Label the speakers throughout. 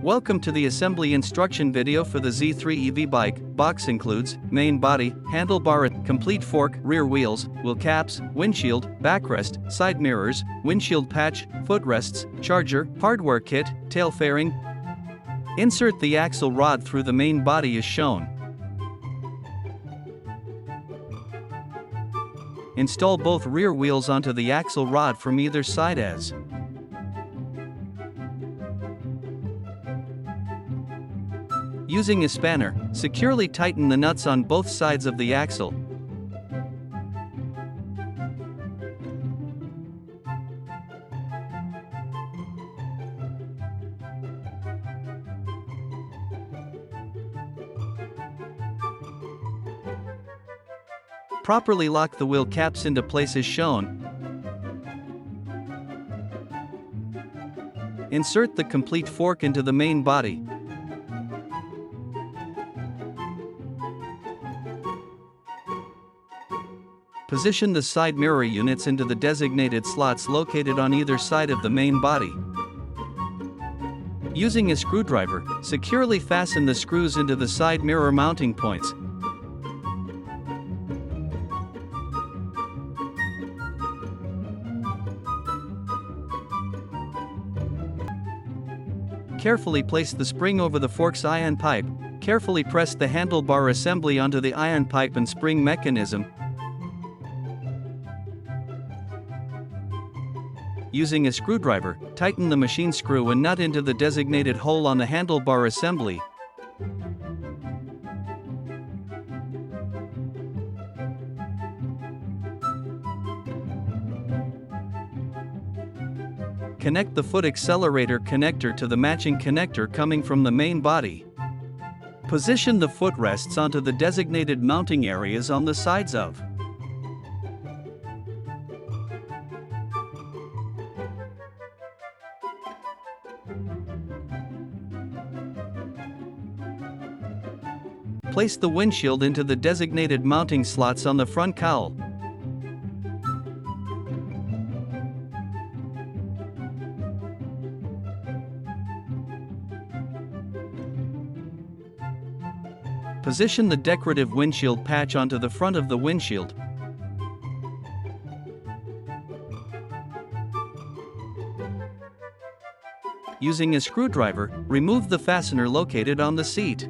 Speaker 1: Welcome to the assembly instruction video for the Z3 EV bike. Box includes main body, handlebar, complete fork, rear wheels, wheel caps, windshield, backrest, side mirrors, windshield patch, footrests, charger, hardware kit, tail fairing. Insert the axle rod through the main body as shown. Install both rear wheels onto the axle rod from either side as using a spanner, securely tighten the nuts on both sides of the axle. Properly lock the wheel caps into place as shown. Insert the complete fork into the main body. Position the side mirror units into the designated slots located on either side of the main body. Using a screwdriver, securely fasten the screws into the side mirror mounting points. Carefully place the spring over the fork's ion pipe. Carefully press the handlebar assembly onto the ion pipe and spring mechanism. Using a screwdriver, tighten the machine screw and nut into the designated hole on the handlebar assembly. Connect the foot accelerator connector to the matching connector coming from the main body. Position the footrests onto the designated mounting areas on the sides of. Place the windshield into the designated mounting slots on the front cowl. Position the decorative windshield patch onto the front of the windshield. Using a screwdriver, remove the fastener located on the seat.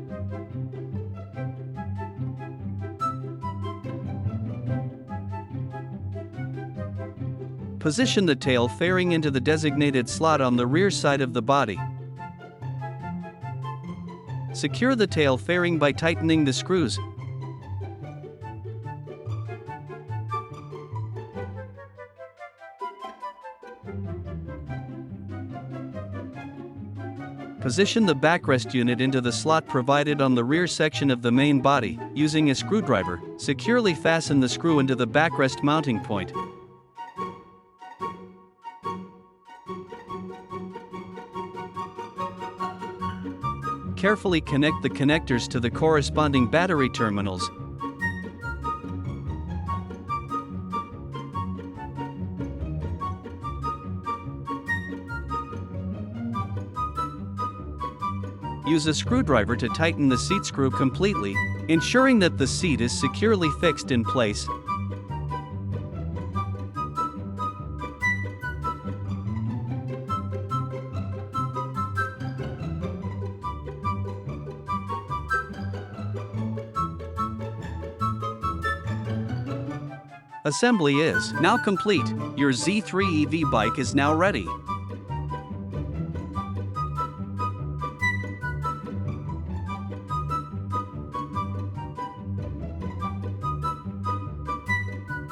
Speaker 1: Position the tail fairing into the designated slot on the rear side of the body. Secure the tail fairing by tightening the screws. Position the backrest unit into the slot provided on the rear section of the main body. Using a screwdriver, securely fasten the screw into the backrest mounting point. Carefully connect the connectors to the corresponding battery terminals. Use a screwdriver to tighten the seat screw completely, ensuring that the seat is securely fixed in place. Assembly is now complete. Your Z3 EV bike is now ready.